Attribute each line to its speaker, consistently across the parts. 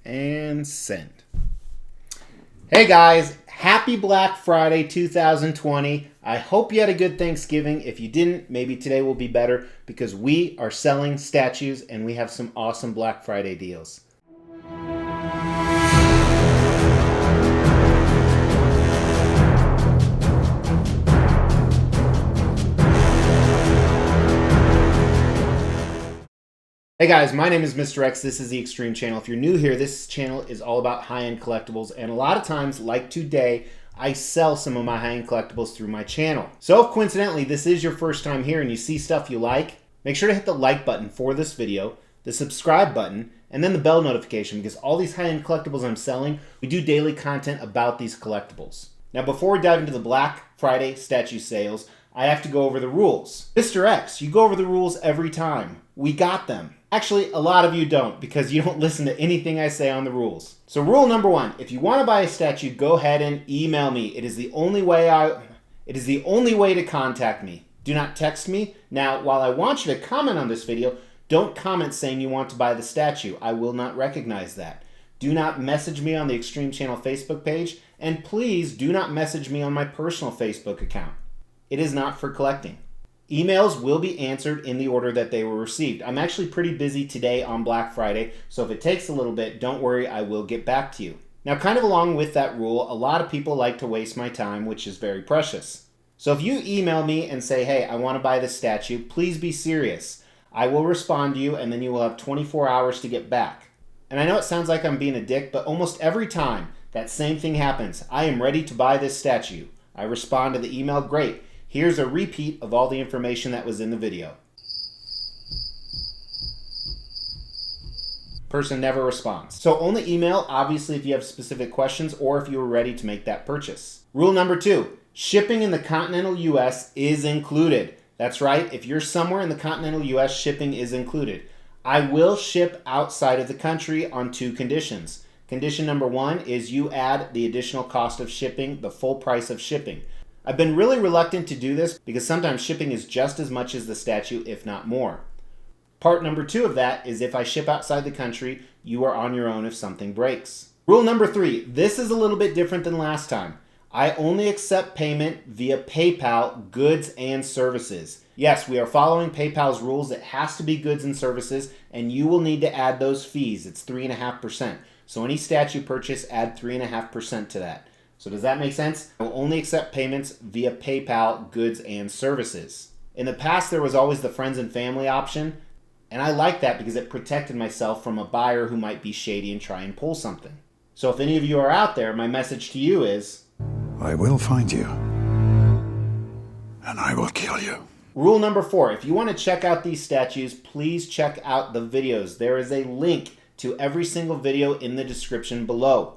Speaker 1: And send. Hey guys, happy Black Friday 2020. I hope you had a good Thanksgiving. If you didn't, maybe today will be better because we are selling statues and we have some awesome Black Friday deals. Hey guys, my name is Mr. X. This is the Extreme Channel. If you're new here, this channel is all about high-end collectibles, and a lot of times, like today, I sell some of my high-end collectibles through my channel. So if coincidentally this is your first time here and you see stuff you like, make sure to hit the like button for this video, the subscribe button, and then the bell notification, because all these high-end collectibles I'm selling, we do daily content about these collectibles. Now before we dive into the Black Friday statue sales, I have to go over the rules. Mr. X, you go over the rules every time. We got them. Actually, a lot of you don't because you don't listen to anything I say on the rules. So rule number one, if you want to buy a statue, go ahead and email me. It is the only way to contact me. Do not text me. Now, while I want you to comment on this video, don't comment saying you want to buy the statue. I will not recognize that. Do not message me on the Extreme Channel Facebook page, and please do not message me on my personal Facebook account. It is not for collecting. Emails will be answered in the order that they were received. I'm actually pretty busy today on Black Friday, so if it takes a little bit, don't worry, I will get back to you. Now, kind of along with that rule, a lot of people like to waste my time, which is very precious. So if you email me and say, hey, I want to buy this statue, please be serious. I will respond to you, and then you will have 24 hours to get back. And I know it sounds like I'm being a dick, but almost every time that same thing happens. I am ready to buy this statue. I respond to the email, great. Here's a repeat of all the information that was in the video. Person never responds. So only email, obviously, if you have specific questions or if you were ready to make that purchase. Rule number two, shipping in the continental US is included. That's right, if you're somewhere in the continental US, shipping is included. I will ship outside of the country on two conditions. Condition number one is you add the additional cost of shipping, the full price of shipping. I've been really reluctant to do this because sometimes shipping is just as much as the statue, if not more. Part number two of that is if I ship outside the country, you are on your own if something breaks. Rule number three, this is a little bit different than last time. I only accept payment via PayPal, goods and services. Yes, we are following PayPal's rules. It has to be goods and services, and you will need to add those fees. It's 3.5%. So any statue purchase, add 3.5% to that. So does that make sense? I will only accept payments via PayPal, goods, and services. In the past, there was always the friends and family option, and I like that because it protected myself from a buyer who might be shady and try and pull something. So if any of you are out there, my message to you is,
Speaker 2: I will find you, and I will kill you.
Speaker 1: Rule number four, if you want to check out these statues, please check out the videos. There is a link to every single video in the description below.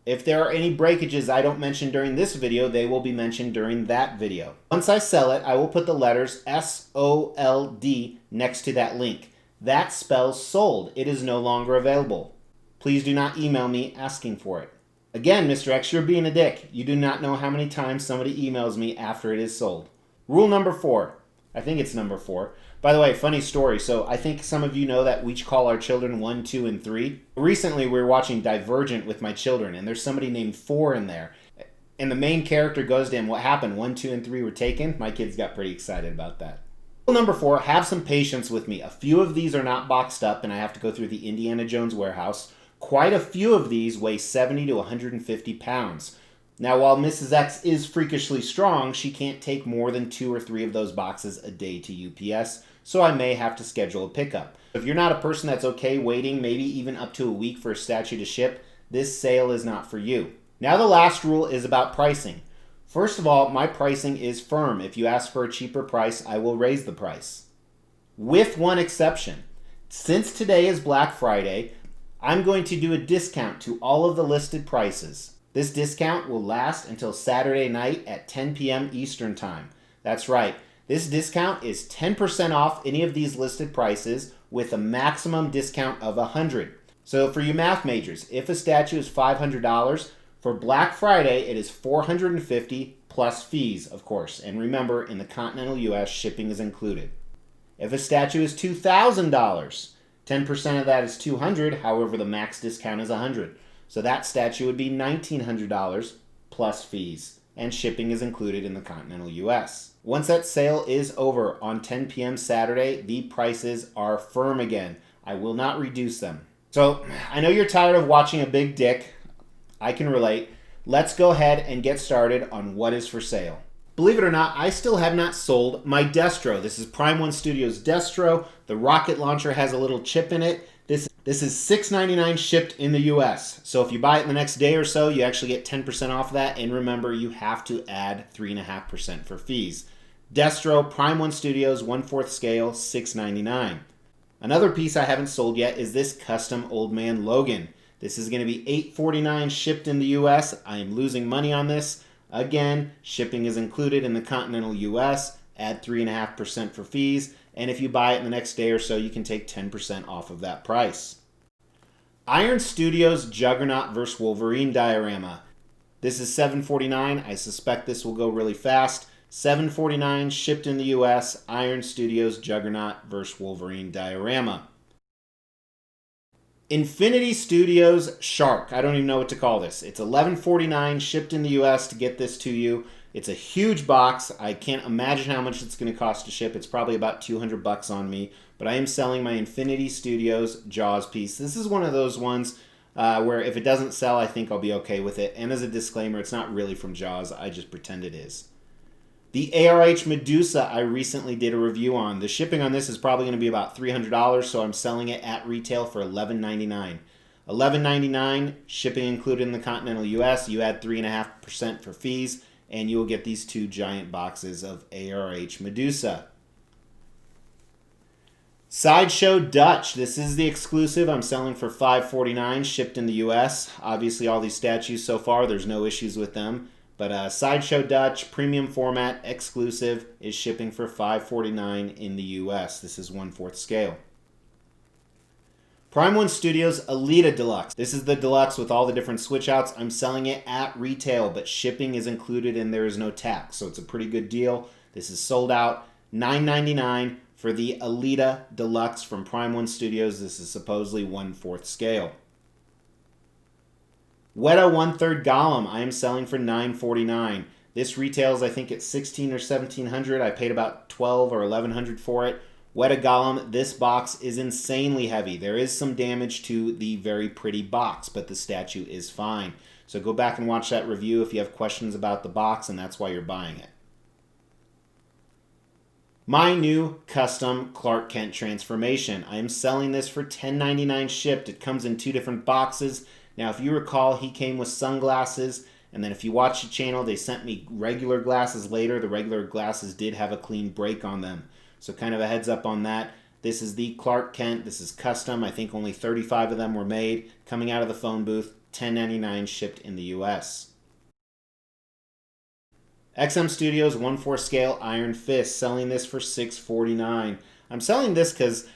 Speaker 1: If there are any breakages I don't mention during this video, they will be mentioned during that video. Once I sell it, I will put the letters S-O-L-D next to that link. That spells sold. It is no longer available. Please do not email me asking for it. Again, Mr. X, you're being a dick. You do not know how many times somebody emails me after it is sold. Rule number four. I think it's number four. By the way, funny story. So I think some of you know that we each call our children 1, 2, and 3. Recently, we were watching Divergent with my children, and there's somebody named 4 in there. And the main character goes to him, what happened? 1, 2, and 3 were taken? My kids got pretty excited about that. Rule number 4, have some patience with me. A few of these are not boxed up, and I have to go through the Indiana Jones warehouse. Quite a few of these weigh 70 to 150 pounds. Now, while Mrs. X is freakishly strong, she can't take more than 2 or 3 of those boxes a day to UPS, so I may have to schedule a pickup. If you're not a person that's okay waiting maybe even up to a week for a statue to ship, this sale is not for you. Now the last rule is about pricing. First of all, my pricing is firm. If you ask for a cheaper price, I will raise the price. With one exception. Since today is Black Friday, I'm going to do a discount to all of the listed prices. This discount will last until Saturday night at 10 p.m. Eastern Time. That's right. This discount is 10% off any of these listed prices with a maximum discount of $100. So for you math majors, if a statue is $500, for Black Friday it is $450 plus fees, of course. And remember, in the continental US, shipping is included. If a statue is $2,000, 10% of that is $200, however the max discount is $100. So that statue would be $1,900 plus fees, and shipping is included in the continental US. Once that sale is over on 10 p.m. Saturday, the prices are firm again. I will not reduce them. So I know you're tired of watching a big dick. I can relate. Let's go ahead and get started on what is for sale. Believe it or not, I still have not sold my DESTRO. This is Prime One Studios DESTRO. The rocket launcher has a little chip in it. This is $6.99 shipped in the US. So if you buy it in the next day or so, you actually get 10% off of that. And remember, you have to add 3.5% for fees. DESTRO, Prime One Studios, 1/4 scale, $6.99. Another piece I haven't sold yet is this custom Old Man Logan. This is going to be $8.49 shipped in the US. I am losing money on this. Again, shipping is included in the continental US. Add 3.5% for fees. And if you buy it in the next day or so, you can take 10% off of that price. Iron Studios Juggernaut vs. Wolverine diorama. This is $7.49. I suspect this will go really fast. $7.49 shipped in the US. Iron Studios Juggernaut vs. Wolverine diorama. Infinity Studios Shark. I don't even know what to call this. It's $11.49 shipped in the US to get this to you. It's a huge box. I can't imagine how much it's going to cost to ship. It's probably about $200 on me. But I am selling my Infinity Studios Jaws piece. This is one of those ones where if it doesn't sell, I think I'll be okay with it. And as a disclaimer, it's not really from Jaws. I just pretend it is. The ARH Medusa I recently did a review on. The shipping on this is probably going to be about $300, so I'm selling it at retail for $11.99. $11.99, shipping included in the continental US. You add 3.5% for fees, and you will get these two giant boxes of ARH Medusa. Sideshow Dutch. This is the exclusive. I'm selling for $5.49, shipped in the US. Obviously, all these statues so far, there's no issues with them. But Sideshow Dutch, premium format, exclusive, is shipping for $5.49 in the US. This is 1/4 scale. Prime One Studios ALITA Deluxe. This is the deluxe with all the different switch outs. I'm selling it at retail, but shipping is included and there is no tax. So it's a pretty good deal. This is sold out. $9.99 for the ALITA Deluxe from Prime One Studios. This is supposedly 1/4 scale. WETA 1/3 GOLLUM, I am selling for $9.49. This retails, I think, at $1,600 or $1,700. I paid about $1,200 or $1,100 for it. WETA GOLLUM, this box is insanely heavy. There is some damage to the very pretty box, but the statue is fine. So go back and watch that review if you have questions about the box, and that's why you're buying it. My new custom Clark Kent transformation. I am selling this for $10.99 shipped. It comes in two different boxes. Now, if you recall, he came with sunglasses, and then if you watch the channel, they sent me regular glasses later. The regular glasses did have a clean break on them. So kind of a heads up on that. This is the Clark Kent. This is custom. I think only 35 of them were made. Coming out of the phone booth, $10.99 shipped in the US. XM Studios 1/4 scale Iron Fist, selling this for $6.49. I'm selling this because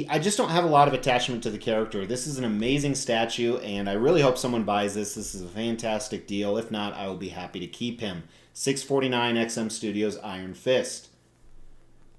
Speaker 1: I just don't have a lot of attachment to the character. This is an amazing statue, and I really hope someone buys this. This is a fantastic deal. If not, I will be happy to keep him. $6.49 XM Studios Iron Fist.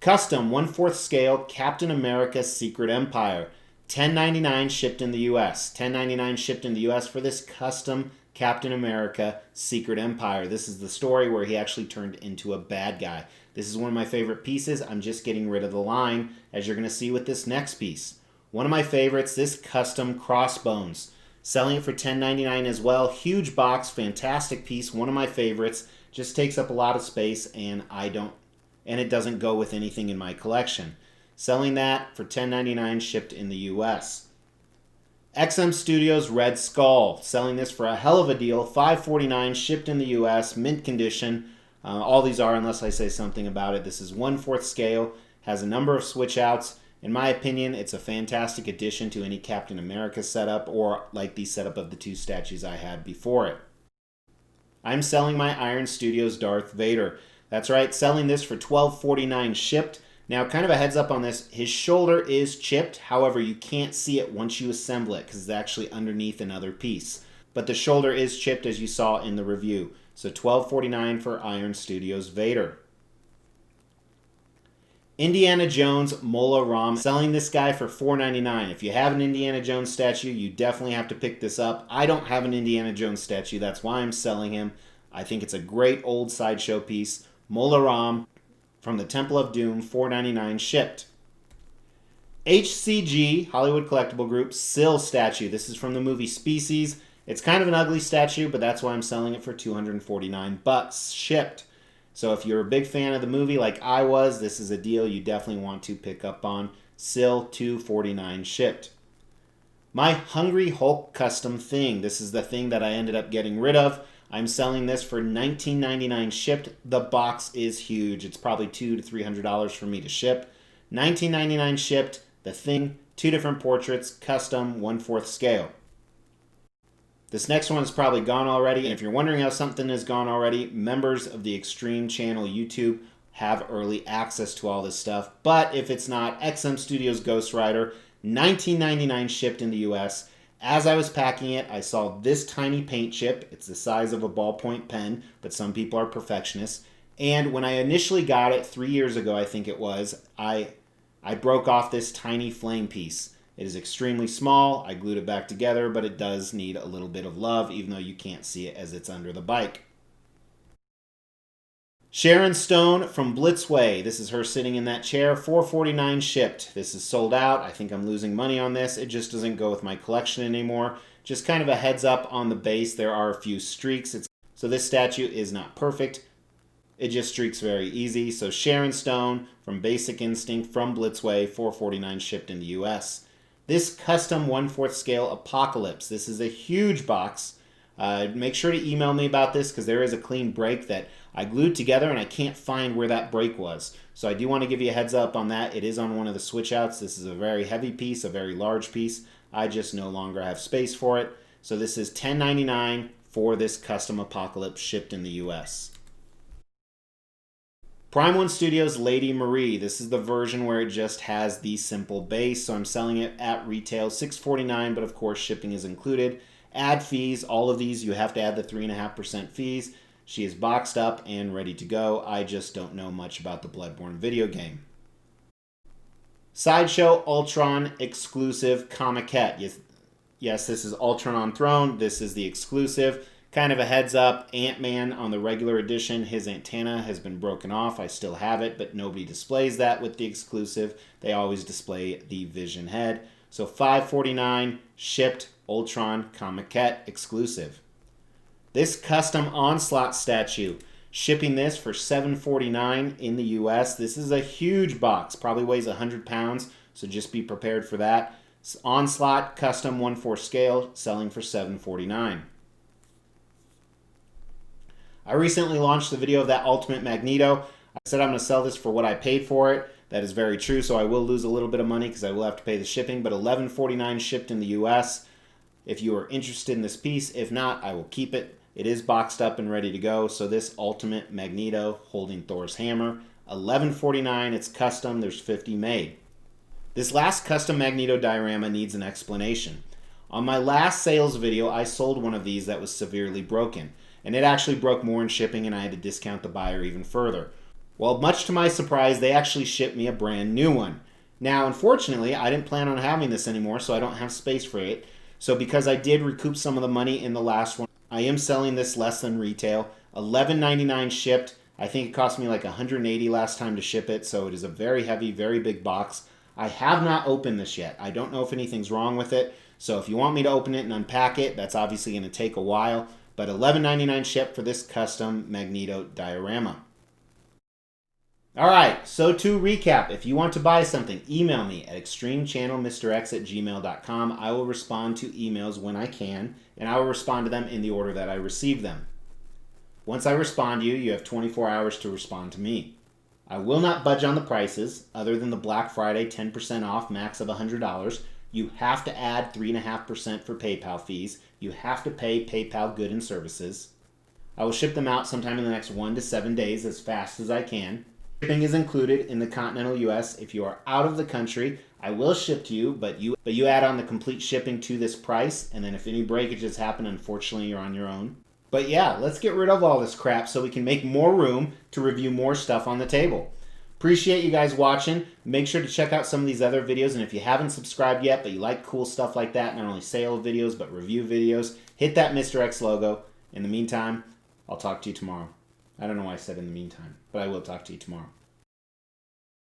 Speaker 1: Custom 1/4 scale Captain America Secret Empire. $10.99 shipped in the US. $10.99 shipped in the US for this custom Captain America Secret Empire. This is the story where he actually turned into a bad guy. This is one of my favorite pieces. I'm just getting rid of the line, as you're going to see with this next piece. One of my favorites, this custom Crossbones. Selling it for $10.99 as well. Huge box, fantastic piece, one of my favorites. Just takes up a lot of space, and it doesn't go with anything in my collection. Selling that for $10.99 shipped in the US. XM Studios Red Skull. Selling this for a hell of a deal. $5.49 shipped in the US, mint condition. All these are, unless I say something about it. This is 1/4 scale, has a number of switch outs. In my opinion, it's a fantastic addition to any Captain America setup, or like the setup of the two statues I had before it. I'm selling my Iron Studios Darth Vader. That's right, selling this for $12.49 shipped. Now, kind of a heads up on this, his shoulder is chipped. However, you can't see it once you assemble it because it's actually underneath another piece. But the shoulder is chipped, as you saw in the review. So $12.49 for Iron Studios Vader. Indiana Jones Mola RAM. Selling this guy for $4.99. If you have an Indiana Jones statue, you definitely have to pick this up. I don't have an Indiana Jones statue. That's why I'm selling him. I think it's a great old sideshow piece. Mola RAM from the Temple of Doom, $4.99 shipped. HCG, Hollywood Collectible Group, Sill statue. This is from the movie Species. It's kind of an ugly statue, but that's why I'm selling it for $249 shipped. So if you're a big fan of the movie like I was, this is a deal you definitely want to pick up on. Sill, $249 shipped. My Hungry Hulk custom thing. This is the thing that I ended up getting rid of. I'm selling this for $19.99 shipped. The box is huge. It's probably $200 to $300 for me to ship. $19.99 shipped. The thing, 2 different portraits, custom, 1/4 scale. This next one is probably gone already. And if you're wondering how something is gone already, members of the Extreme channel YouTube have early access to all this stuff. But if it's not, XM Studios GHOSTRIDER, $19.99 shipped in the US. As I was packing it, I saw this tiny paint chip. It's the size of a ballpoint pen, but some people are perfectionists. And when I initially got it 3 years ago, I think it was, I broke off this tiny flame piece. It is extremely small. I glued it back together, but it does need a little bit of love, even though you can't see it as it's under the bike. Sharon Stone from BLITZWAY. This is her sitting in that chair. $4.49 shipped. This is sold out. I think I'm losing money on this. It just doesn't go with my collection anymore. Just kind of a heads up on the base. There are a few streaks. So this statue is not perfect. It just streaks very easy. So Sharon Stone from Basic Instinct from BLITZWAY, $4.49 shipped in the US. This custom 1/4 scale Apocalypse. This is a huge box. Make sure to email me about this because there is a clean break that I glued together and I can't find where that break was. So I do want to give you a heads up on that. It is on one of the switch outs. This is a very heavy piece, a very large piece. I just no longer have space for it. So this is $10.99 for this custom Apocalypse shipped in the US. Prime One Studios Lady Marie. This is the version where it just has the simple base. So I'm selling it at retail $6.49, but of course shipping is included. Add fees. All of these you have to add the 3.5% fees. She is boxed up and ready to go. I just don't know much about the Bloodborne video game. Sideshow Ultron exclusive Comiquette. Yes, this is Ultron on Throne. This is the exclusive. Kind of a heads up, Ant-Man on the regular edition, his antenna has been broken off. I still have it, but nobody displays that with the exclusive. They always display the Vision head. So $5.49 shipped Ultron Comiquette exclusive. This custom Onslaught statue, shipping this for $7.49 in the US. This is a huge box, probably weighs 100 pounds, so just be prepared for that. Onslaught custom 1/4 scale, selling for $7.49. I recently launched the video of that Ultimate Magneto. I said I'm going to sell this for what I paid for it. That is very true, so I will lose a little bit of money because I will have to pay the shipping, but $11.49 shipped in the US. If you are interested in this piece, if not, I will keep it. It is boxed up and ready to go. So this Ultimate Magneto holding Thor's hammer, $11.49. It's custom. There's 50 made. This last custom Magneto diorama needs an explanation. On my last sales video, I sold one of these that was severely broken. And it actually broke more in shipping and I had to discount the buyer even further. Well, much to my surprise, they actually shipped me a brand new one. Now, unfortunately, I didn't plan on having this anymore, so I don't have space for it. So because I did recoup some of the money in the last one, I am selling this less than retail. $11.99 shipped. I think it cost me like $180 last time to ship it, so it is a very heavy, very big box. I have not opened this yet. I don't know if anything's wrong with it. So if you want me to open it and unpack it, that's obviously going to take a while. But $11.99 shipped for this custom Magneto diorama. Alright, so to recap, if you want to buy something, email me at extremechannelmrx@gmail.com. I will respond to emails when I can, and I will respond to them in the order that I receive them. Once I respond to you, you have 24 hours to respond to me. I will not budge on the prices, other than the Black Friday 10% off max of $100. You have to add 3.5% for PayPal fees. You have to pay PayPal goods and services. I will ship them out sometime in the next 1 to 7 days as fast as I can. Shipping is included in the continental US. If you are out of the country, I will ship to you, but you add on the complete shipping to this price, and then if any breakages happen, unfortunately, you're on your own. But yeah, let's get rid of all this crap so we can make more room to review more stuff on the table. Appreciate you guys watching. Make sure to check out some of these other videos. And if you haven't subscribed yet, but you like cool stuff like that, not only sale videos, but review videos, hit that Mr. X logo. In the meantime, I'll talk to you tomorrow. I don't know why I said in the meantime, but I will talk to you tomorrow.